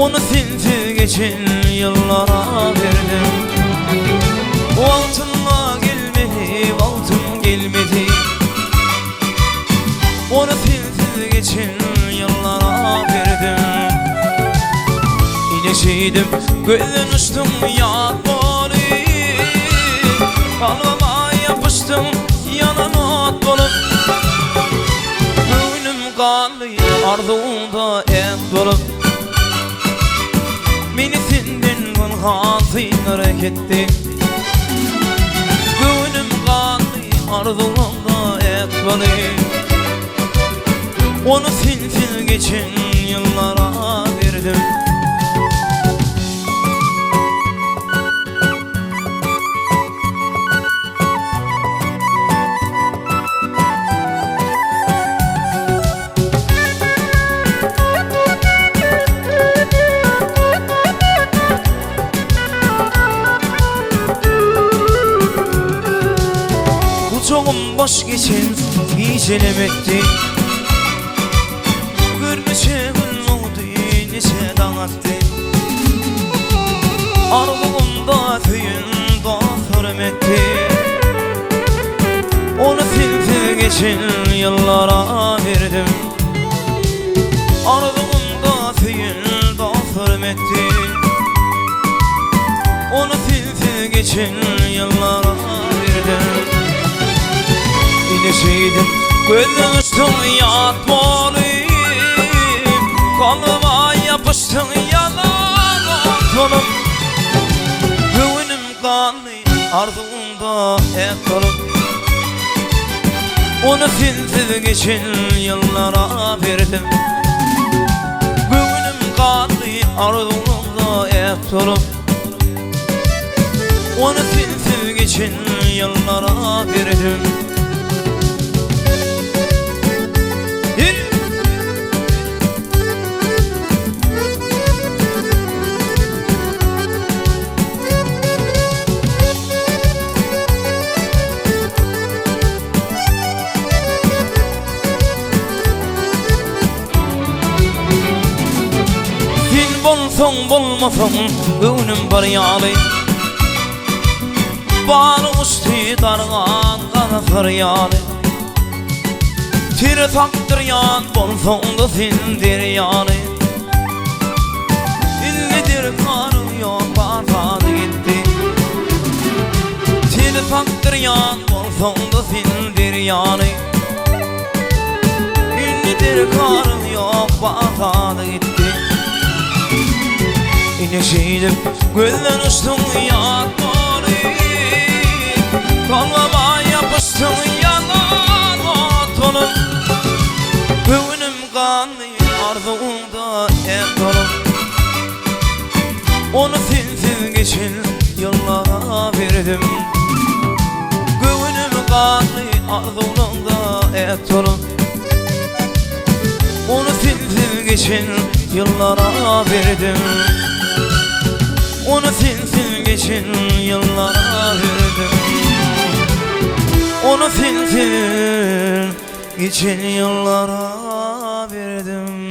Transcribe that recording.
Onu silsil geçin yıllara verdim. O altınla gelmedi, altın gelmedi. Onu silsil geçin yıllara verdim. İneşeydim, gözden uçtum ya boli. Kalbama yapıştım, yanan ot bolup. Gönlüm kanlı, arzumda et dolup. Beni senden gülhansın hareketli. Gönlüm kanlı, arzumda et dolup. Onu silsil geçin yıllara verdim. Çoğum boş geçin gecelim etti. Gülmüşe gül oldu neşe dağıttı. Aralığımda tüyün da hürmetti. Onu silsil geçin yıllara verdim. Aralığımda tüyün da hürmetti. Onu silsil geçin yıllara verdim. İneşeydim, gözden uçtum yatmalıyım. Kalbama yapıştın yalan otlanım. Gönlüm kanlı, arzumda et dolup. Onu silsil geçin yıllara verdim. Gönlüm kanlı, arzumda et dolup. Onu silsil geçin yıllara verdim. Bulsun bulmasın gönlüm var yâli. Bağlı uçtu dargan kana feryali. Tir taktır yan bulsun da sindir yâli. İllidir karım yok barfad gitti. Tir taktır yan bulsun da sindir yâli. İllidir karım yok barfad gitti. İneşeydim, gözden uçtum yatmalıyım. Kalbama yapıştım yalan otlanım. Gönlüm kanlı, arzumda et dolup. Onu silsil geçin yıllara verdim. Gönlüm kanlı, arzumda et dolup. Onu silsil geçin yıllara verdim. Onu silsil geçin yıllara verdim. Onu silsil geçin yıllara verdim.